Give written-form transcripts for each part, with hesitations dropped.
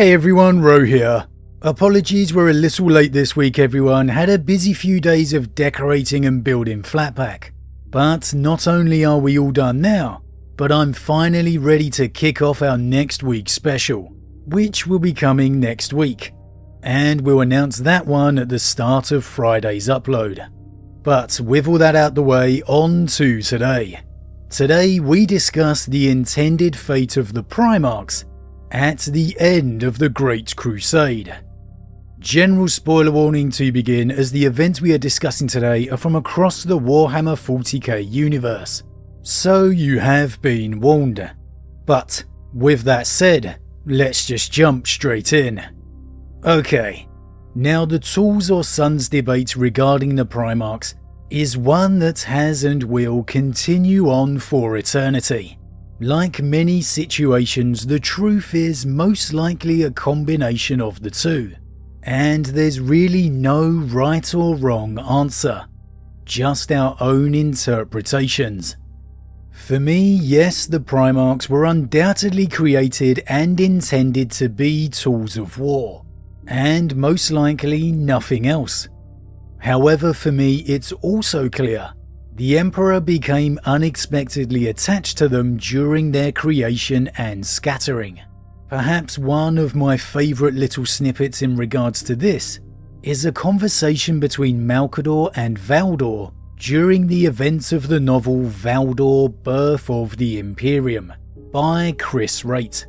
Hey everyone, Rho here. Apologies, we're a little late this week everyone, had a busy few days of decorating and building Flatpack. But not only are we all done now, but I'm finally ready to kick off our next week's special, which will be coming next week. And we'll announce that one at the start of Friday's upload. But with all that out the way, on to today. Today we discuss the intended fate of the Primarchs at the end of the Great Crusade. General spoiler warning to begin, as the events we are discussing today are from across the Warhammer 40k universe, so you have been warned. But with that said, let's just jump straight in. Okay, now the Tools or Sons debate regarding the Primarchs is one that has and will continue on for eternity. Like many situations, the truth is most likely a combination of the two, and there's really no right or wrong answer, just our own interpretations. For me, yes, the Primarchs were undoubtedly created and intended to be tools of war, and most likely nothing else. However, for me it's also clear the Emperor became unexpectedly attached to them during their creation and scattering. Perhaps one of my favourite little snippets in regards to this is a conversation between Malcador and Valdor during the events of the novel Valdor: Birth of the Imperium by Chris Wright,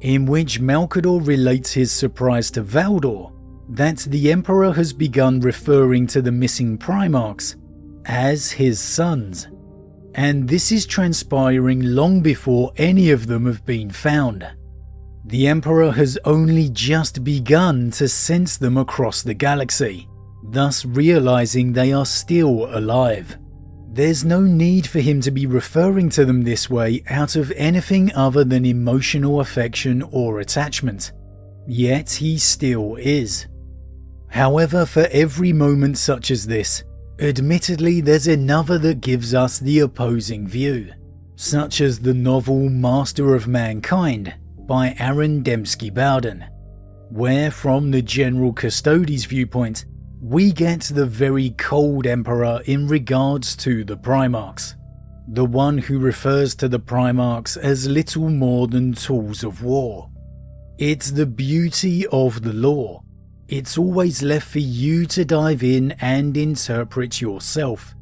in which Malcador relates his surprise to Valdor that the Emperor has begun referring to the missing Primarchs as his sons, and this is transpiring long before any of them have been found. The Emperor has only just begun to sense them across the galaxy, thus realizing they are still alive. There's no need for him to be referring to them this way out of anything other than emotional affection or attachment, yet he still is. However, for every moment such as this, admittedly there's another that gives us the opposing view, such as the novel Master of Mankind by Aaron Dembski Bowden, where from the General Custodes viewpoint, we get the very cold Emperor in regards to the Primarchs, the one who refers to the Primarchs as little more than tools of war. It's the beauty of the lore. It's always left for you to dive in and interpret yourself.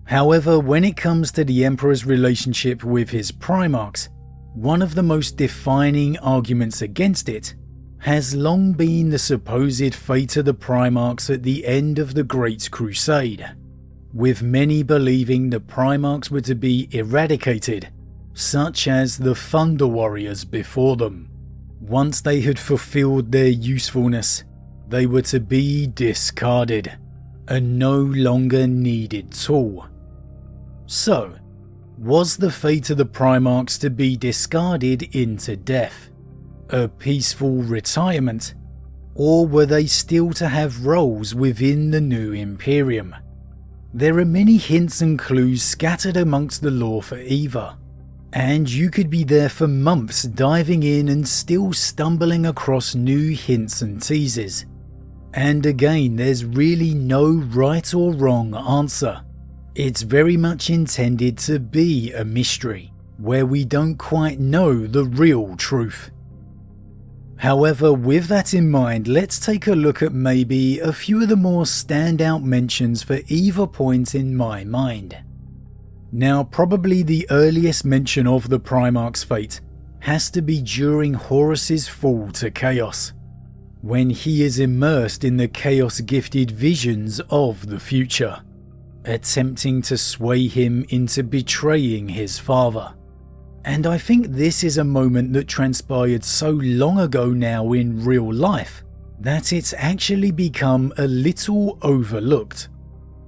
However, when it comes to the Emperor's relationship with his Primarchs, one of the most defining arguments against it has long been the supposed fate of the Primarchs at the end of the Great Crusade, with many believing the Primarchs were to be eradicated, such as the Thunder Warriors before them. Once they had fulfilled their usefulness, they were to be discarded, a no longer needed tool. So, was the fate of the Primarchs to be discarded into death, a peaceful retirement, or were they still to have roles within the new Imperium? There are many hints and clues scattered amongst the lore for either, and you could be there for months diving in and still stumbling across new hints and teases. And again, there's really no right or wrong answer. It's very much intended to be a mystery, where we don't quite know the real truth. However, with that in mind, let's take a look at maybe a few of the more standout mentions for either point in my mind. Now, probably the earliest mention of the Primarch's fate has to be during Horus's fall to Chaos, when he is immersed in the Chaos-gifted visions of the future, attempting to sway him into betraying his father. And I think this is a moment that transpired so long ago now in real life that it's actually become a little overlooked.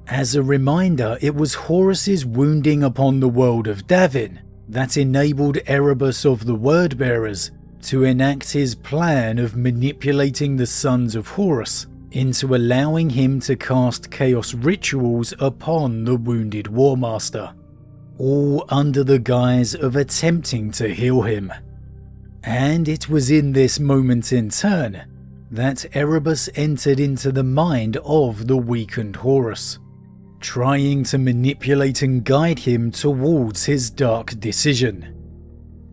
As a reminder, it was Horus's wounding upon the world of Davin that enabled Erebus of the Wordbearers to enact his plan of manipulating the Sons of Horus into allowing him to cast chaos rituals upon the wounded War Master, all under the guise of attempting to heal him. And it was in this moment in turn that Erebus entered into the mind of the weakened Horus, trying to manipulate and guide him towards his dark decision.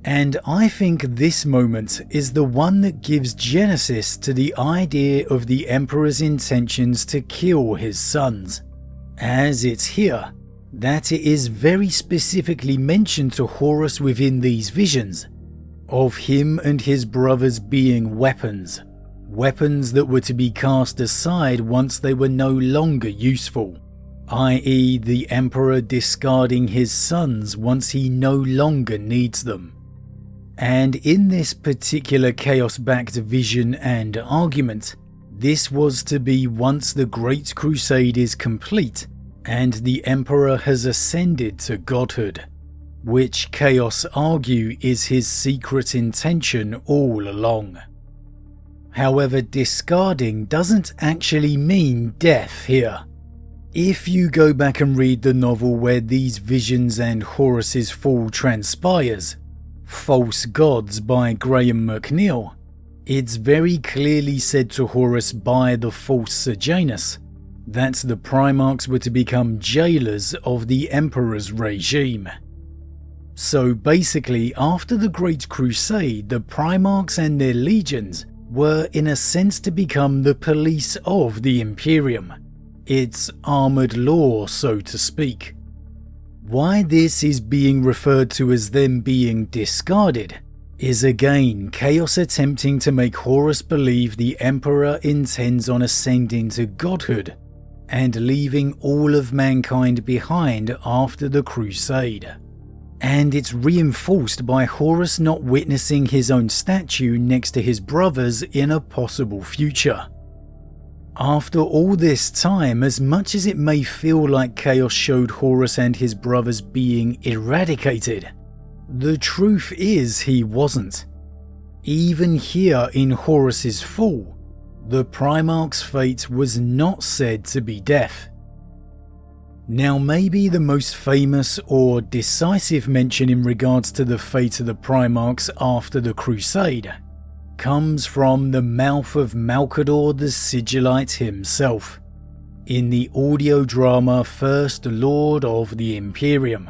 And I think this moment is the one that gives genesis to the idea of the Emperor's intentions to kill his sons, as it's here that it is very specifically mentioned to Horus within these visions, of him and his brothers being weapons that were to be cast aside once they were no longer useful, i.e. the Emperor discarding his sons once he no longer needs them. And in this particular chaos-backed vision and argument, this was to be once the Great Crusade is complete and the Emperor has ascended to godhood, which Chaos argue is his secret intention all along. However, discarding doesn't actually mean death here. If you go back and read the novel where these visions and Horus's fall transpires, False Gods by Graham McNeill, it's very clearly said to Horus by the false Sejanus that the Primarchs were to become jailers of the Emperor's regime. So basically, after the Great Crusade, the Primarchs and their legions were in a sense to become the police of the Imperium, its armoured law, so to speak. Why this is being referred to as them being discarded is again Chaos attempting to make Horus believe the Emperor intends on ascending to godhood and leaving all of mankind behind after the Crusade. And it's reinforced by Horus not witnessing his own statue next to his brothers in a possible future. After all this time, as much as it may feel like Chaos showed Horus and his brothers being eradicated, the truth is he wasn't. Even here in Horus's fall, the Primarch's fate was not said to be death. Now maybe the most famous or decisive mention in regards to the fate of the Primarchs after the Crusade comes from the mouth of Malcador the Sigillite himself, in the audio drama First Lord of the Imperium.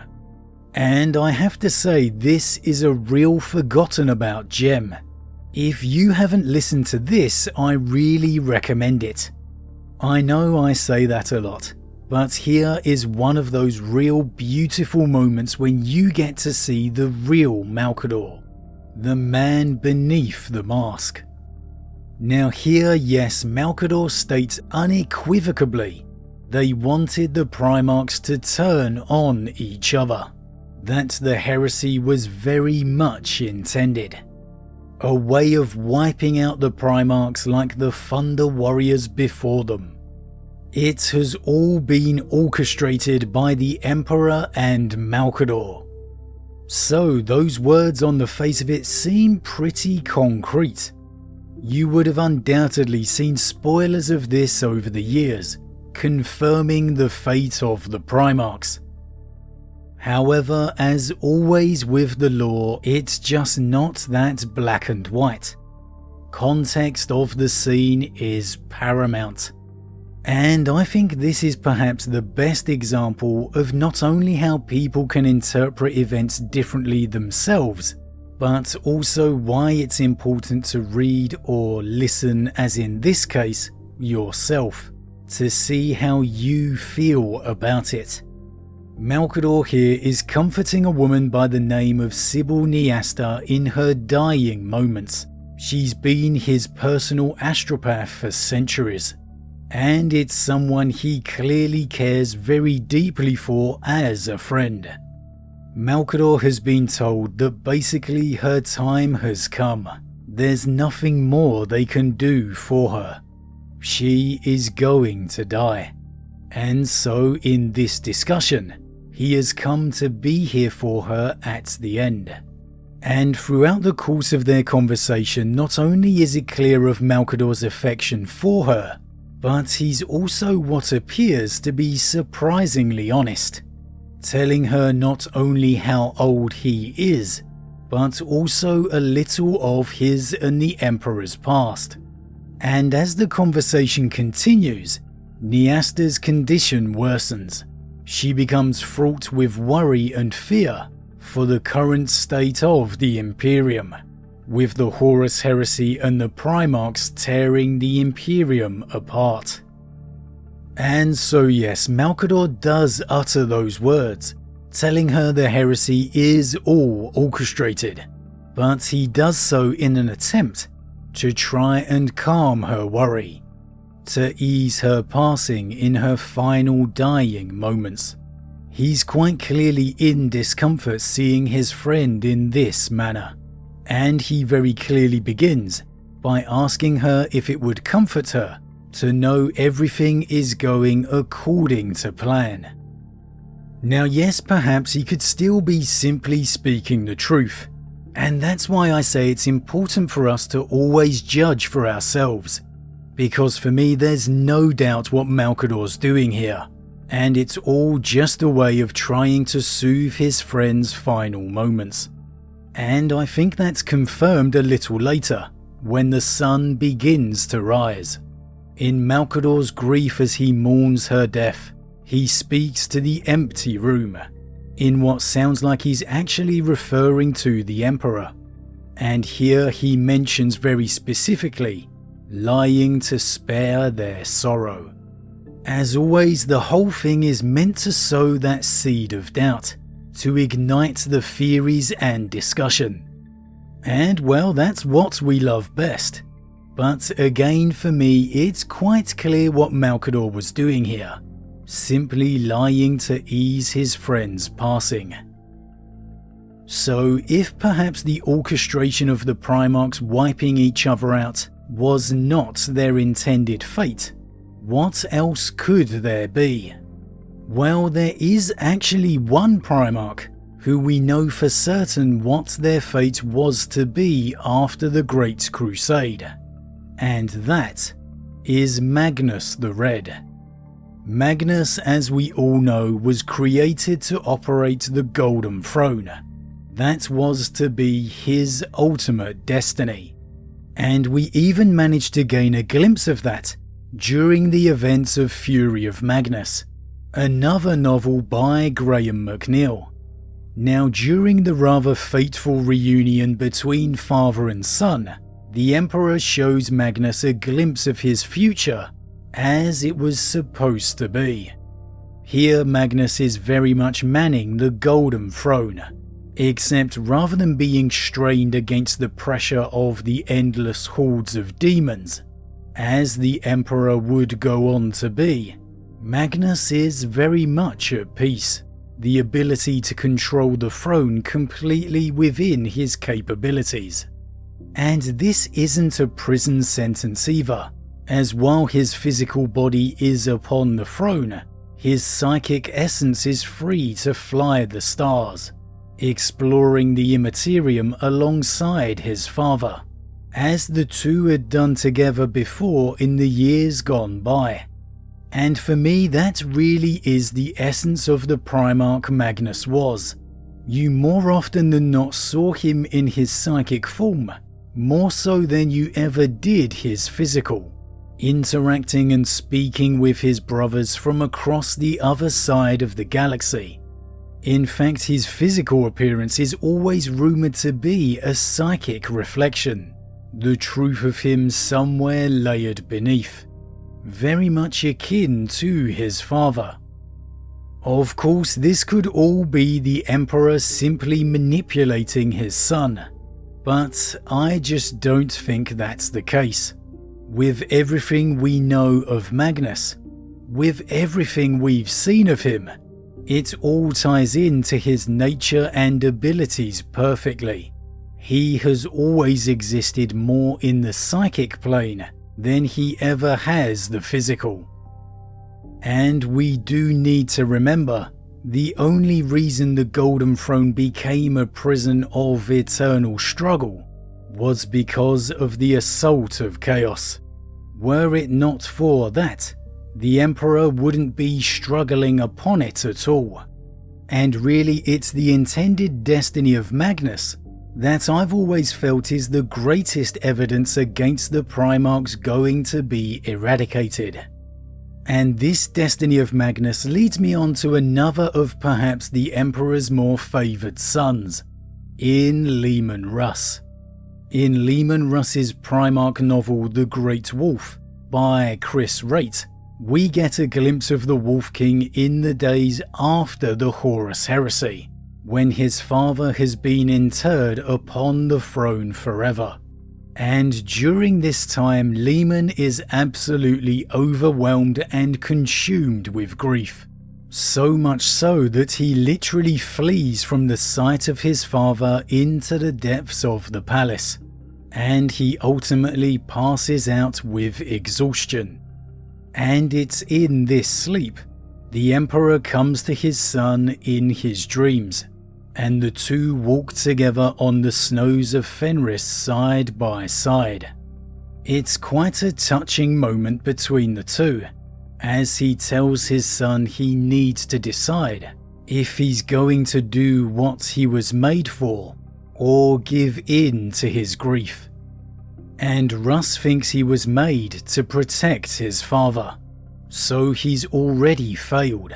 And I have to say, this is a real forgotten about gem. If you haven't listened to this, I really recommend it. I know I say that a lot, but here is one of those real beautiful moments when you get to see the real Malcador, the man beneath the mask. Now here, yes, Malcador states unequivocally they wanted the Primarchs to turn on each other, that the heresy was very much intended. A way of wiping out the Primarchs like the Thunder Warriors before them. It has all been orchestrated by the Emperor and Malcador. So those words on the face of it seem pretty concrete. You would have undoubtedly seen spoilers of this over the years, confirming the fate of the Primarchs. However, as always with the lore, it's just not that black and white. Context of the scene is paramount. And I think this is perhaps the best example of not only how people can interpret events differently themselves, but also why it's important to read or listen, as in this case, yourself, to see how you feel about it. Malcador here is comforting a woman by the name of Sybil Neasta in her dying moments. She's been his personal astropath for centuries, and it's someone he clearly cares very deeply for as a friend. Malcador has been told that basically her time has come. There's nothing more they can do for her. She is going to die. And so in this discussion, he has come to be here for her at the end. And throughout the course of their conversation, not only is it clear of Malcador's affection for her, but he's also what appears to be surprisingly honest, telling her not only how old he is, but also a little of his and the Emperor's past. And as the conversation continues, Neasta's condition worsens. She becomes fraught with worry and fear for the current state of the Imperium, with the Horus Heresy and the Primarchs tearing the Imperium apart. And so yes, Malcador does utter those words, telling her the heresy is all orchestrated, but he does so in an attempt to try and calm her worry, to ease her passing in her final dying moments. He's quite clearly in discomfort seeing his friend in this manner, and he very clearly begins by asking her if it would comfort her to know everything is going according to plan. Now yes, perhaps he could still be simply speaking the truth, and that's why I say it's important for us to always judge for ourselves, because for me there's no doubt what Malcador's doing here, and it's all just a way of trying to soothe his friend's final moments. And I think that's confirmed a little later, when the sun begins to rise. In Malcador's grief as he mourns her death, he speaks to the empty room, in what sounds like he's actually referring to the Emperor. And here he mentions very specifically, lying to spare their sorrow. As always, the whole thing is meant to sow that seed of doubt, to ignite the theories and discussion. And well, that's what we love best. But again, for me, it's quite clear what Malcador was doing here, simply lying to ease his friend's passing. So if perhaps the orchestration of the Primarchs wiping each other out was not their intended fate, what else could there be? Well, there is actually one Primarch who we know for certain what their fate was to be after the Great Crusade, and that is Magnus the Red. Magnus, as we all know, was created to operate the Golden Throne. That was to be his ultimate destiny, and we even managed to gain a glimpse of that during the events of Fury of Magnus, another novel by Graham McNeill. Now, during the rather fateful reunion between father and son, the Emperor shows Magnus a glimpse of his future as it was supposed to be. Here Magnus is very much manning the Golden Throne, except rather than being strained against the pressure of the endless hordes of demons, as the Emperor would go on to be, Magnus is very much at peace, the ability to control the throne completely within his capabilities. And this isn't a prison sentence either, as while his physical body is upon the throne, his psychic essence is free to fly the stars, exploring the immaterium alongside his father, as the two had done together before in the years gone by. And for me, that really is the essence of the Primarch Magnus was. You more often than not saw him in his psychic form, more so than you ever did his physical, interacting and speaking with his brothers from across the other side of the galaxy. In fact, his physical appearance is always rumoured to be a psychic reflection, the truth of him somewhere layered beneath, very much akin to his father. Of course, this could all be the Emperor simply manipulating his son, but I just don't think that's the case. With everything we know of Magnus, with everything we've seen of him, it all ties into his nature and abilities perfectly. He has always existed more in the psychic plane than he ever has the physical. And we do need to remember, the only reason the Golden Throne became a prison of eternal struggle was because of the assault of chaos. Were it not for that, the Emperor wouldn't be struggling upon it at all. And really, it's the intended destiny of Magnus that I've always felt is the greatest evidence against the Primarchs going to be eradicated. And this destiny of Magnus leads me on to another of perhaps the Emperor's more favoured sons, in Leman Russ. In Leman Russ's Primarch novel The Great Wolf by Chris Raitt, we get a glimpse of the Wolf King in the days after the Horus Heresy, when his father has been interred upon the throne forever. And during this time, Leman is absolutely overwhelmed and consumed with grief. So much so that he literally flees from the sight of his father into the depths of the palace, and he ultimately passes out with exhaustion. And it's in this sleep the Emperor comes to his son in his dreams, and the two walk together on the snows of Fenris side by side. It's quite a touching moment between the two, as he tells his son he needs to decide if he's going to do what he was made for or give in to his grief. And Russ thinks he was made to protect his father, so he's already failed.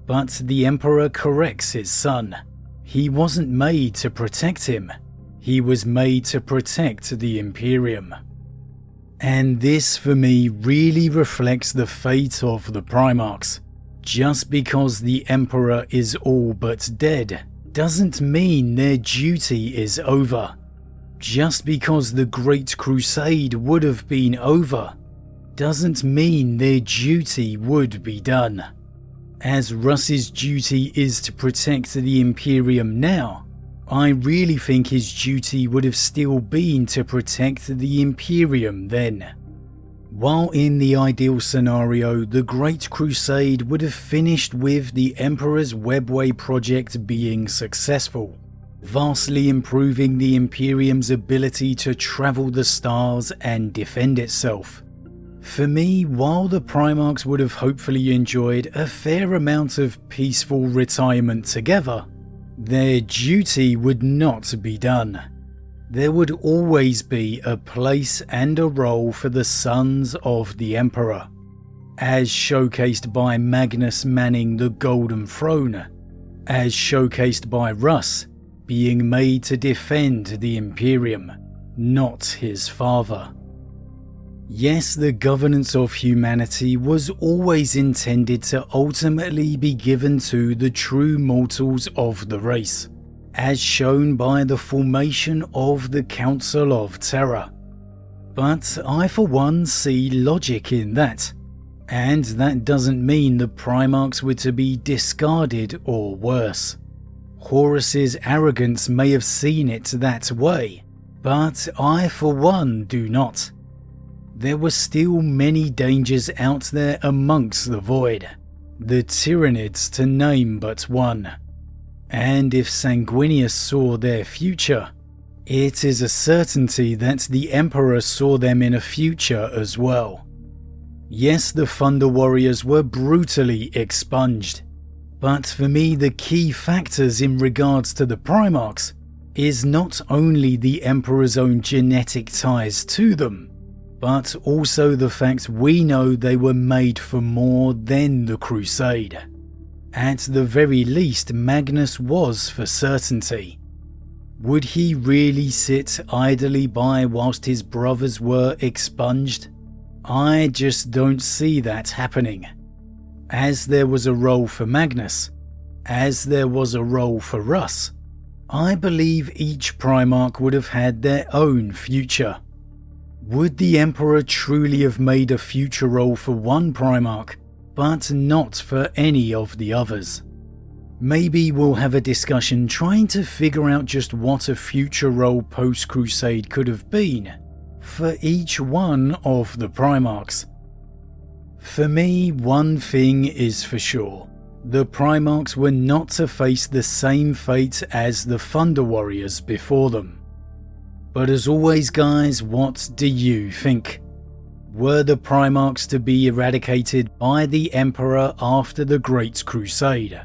But the Emperor corrects his son. He wasn't made to protect him, he was made to protect the Imperium. And this for me really reflects the fate of the Primarchs. Just because the Emperor is all but dead doesn't mean their duty is over. Just because the Great Crusade would have been over doesn't mean their duty would be done. As Russ's duty is to protect the Imperium now, I really think his duty would have still been to protect the Imperium then. While in the ideal scenario, the Great Crusade would have finished with the Emperor's Webway project being successful, vastly improving the Imperium's ability to travel the stars and defend itself. For me, while the Primarchs would have hopefully enjoyed a fair amount of peaceful retirement together, their duty would not be done. There would always be a place and a role for the sons of the Emperor, as showcased by Magnus manning the Golden Throne, as showcased by Russ being made to defend the Imperium, not his father. Yes, the governance of humanity was always intended to ultimately be given to the true mortals of the race, as shown by the formation of the Council of Terror. But I for one see logic in that, and that doesn't mean the Primarchs were to be discarded or worse. Horus's arrogance may have seen it that way, but I for one do not. There were still many dangers out there amongst the void, the Tyranids to name but one. And if Sanguinius saw their future, it is a certainty that the Emperor saw them in a future as well. Yes, the Thunder Warriors were brutally expunged, but for me the key factors in regards to the Primarchs is not only the Emperor's own genetic ties to them, but also the fact we know they were made for more than the Crusade. At the very least, Magnus was for certainty. Would he really sit idly by whilst his brothers were expunged? I just don't see that happening. As there was a role for Magnus, as there was a role for Russ, I believe each Primarch would have had their own future. Would the Emperor truly have made a future role for one Primarch, but not for any of the others? Maybe we'll have a discussion trying to figure out just what a future role post-Crusade could have been for each one of the Primarchs. For me, one thing is for sure. The Primarchs were not to face the same fate as the Thunder Warriors before them. But as always guys, what do you think? Were the Primarchs to be eradicated by the Emperor after the Great Crusade?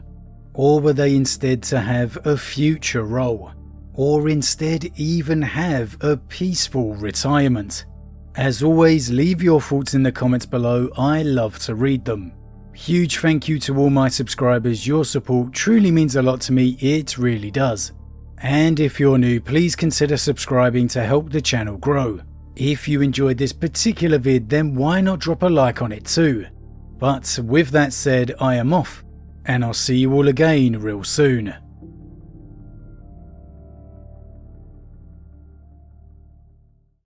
Or were they instead to have a future role? or instead even have a peaceful retirement? As always, leave your thoughts in the comments below, I love to read them. Huge thank you to all my subscribers, your support truly means a lot to me, it really does. And if you're new, please consider subscribing to help the channel grow. If you enjoyed this particular vid, then why not drop a like on it too? But with that said, I am off, and I'll see you all again real soon.